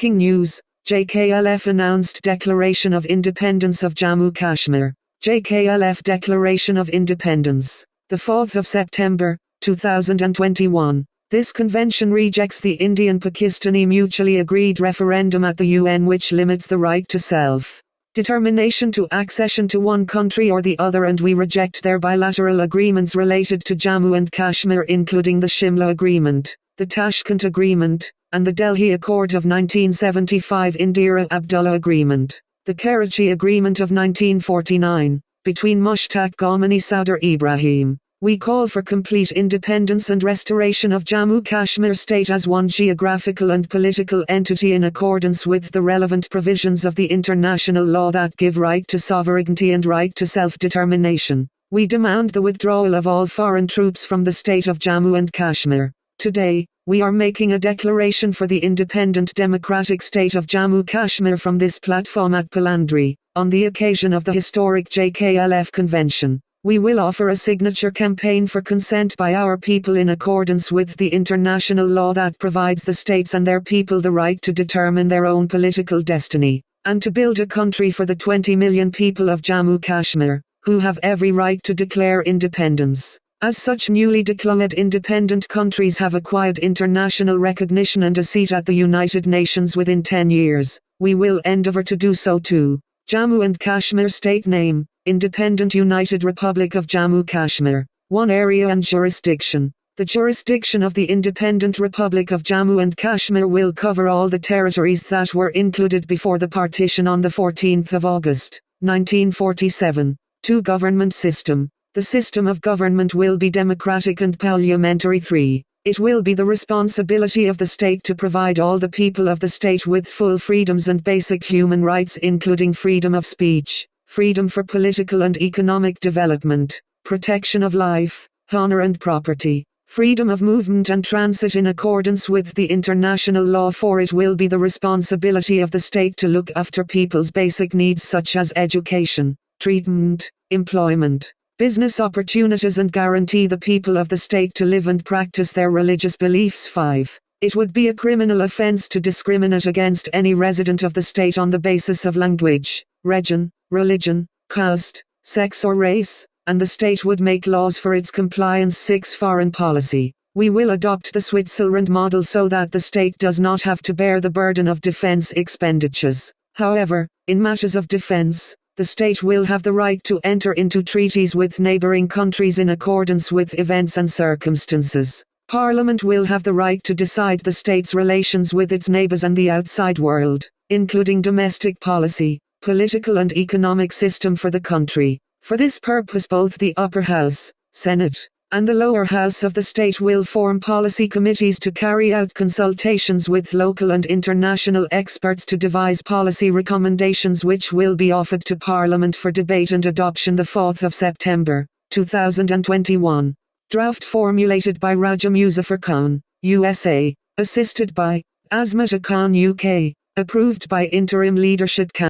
Breaking news, JKLF announced Declaration of Independence of Jammu Kashmir. JKLF Declaration of Independence. The 4th of September, 2021. This convention rejects the Indian-Pakistani mutually agreed referendum at the UN which limits the right to self-determination to accession to one country or the other, and we reject their bilateral agreements related to Jammu and Kashmir, including the Shimla Agreement, the Tashkent Agreement, and the Delhi Accord of 1975 Indira Abdullah Agreement, the Karachi Agreement of 1949, between Mushtaq Ghamani Sadr Ibrahim. We call for complete independence and restoration of Jammu Kashmir state as one geographical and political entity in accordance with the relevant provisions of the international law that give right to sovereignty and right to self-determination. We demand the withdrawal of all foreign troops from the state of Jammu and Kashmir. Today, we are making a declaration for the independent democratic state of Jammu Kashmir from this platform at Pelendri, on the occasion of the historic JKLF convention. We will offer a signature campaign for consent by our people in accordance with the international law that provides the states and their people the right to determine their own political destiny, and to build a country for the 20 million people of Jammu Kashmir, who have every right to declare independence. As such, newly declared independent countries have acquired international recognition and a seat at the United Nations within 10 years. We will endeavor to do so too. Jammu and Kashmir state name, Independent United Republic of Jammu Kashmir. One area and jurisdiction. The jurisdiction of the Independent Republic of Jammu and Kashmir will cover all the territories that were included before the partition on the 14th of August, 1947. 2. Government system. The system of government will be democratic and parliamentary. 3. It will be the responsibility of the state to provide all the people of the state with full freedoms and basic human rights, including freedom of speech, freedom for political and economic development, protection of life, honor and property, freedom of movement and transit in accordance with the international law. 4. It will be the responsibility of the state to look after people's basic needs such as education, treatment, employment, business opportunities, and guarantee the people of the state to live and practice their religious beliefs. 5. It would be a criminal offense to discriminate against any resident of the state on the basis of language, region, religion, caste, sex or race, and the state would make laws for its compliance. 6. Foreign policy. We will adopt the Switzerland model so that the state does not have to bear the burden of defense expenditures. However, in matters of defense, the state will have the right to enter into treaties with neighboring countries in accordance with events and circumstances. Parliament will have the right to decide the state's relations with its neighbors and the outside world, including domestic policy, political and economic system for the country. For this purpose, both the upper house, Senate, and the lower house of the state will form policy committees to carry out consultations with local and international experts to devise policy recommendations which will be offered to Parliament for debate and adoption. The 4th of September, 2021. Draft formulated by Raja Muzaffar Khan, USA, assisted by Azmat Khan UK, approved by Interim Leadership Council.